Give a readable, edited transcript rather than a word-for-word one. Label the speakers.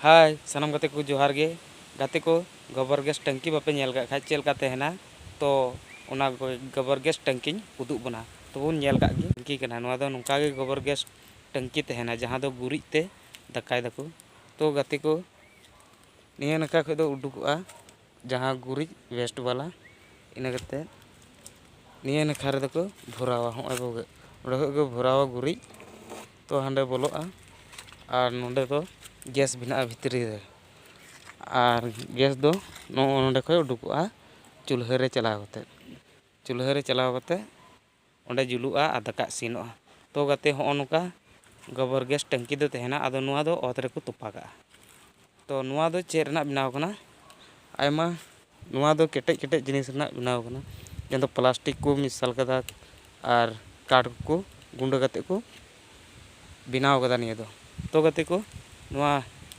Speaker 1: हाय सानाम गाते को जोहार गे गाते को गोबर गैस टंकी बापे नेल का खाय चेल का तहना तो ओना गोबर गैस टंकी उदुग बना तो बुन नेल का गे टंकी कना नोआ दो नुका गे गोबर गैस टंकी तहना जहां दो गुरिज ते दकाय दको तो गाते को निया नका खय दो उडुगआ जहां गुरिज वेस्ट वाला इना गते निया नखा रे दको भरावा होय बोगे ओडे को भरावा गुरिज तो हांडे बोलोआ और नोंडे दो गैस बिना भितरी रे और गैस दो नोंडे खय उडुगआ चूल्हा रे चलाव कते ओंडे जुलुआ आ दाका इसिनोआ तो गाते हो नुका गोबर गैस टंकी दो तहना आदो नुआ दो ओत रे को तोपागा तो नुआ दो चेर रना बनाव कना आयमा नुआ दो केटे जिनिस रना बनाव कना जंदो प्लास्टिक को मिसाल कदा और काठ को गुंडा कते को बनाव कदा निया दो तो गाते को नुआ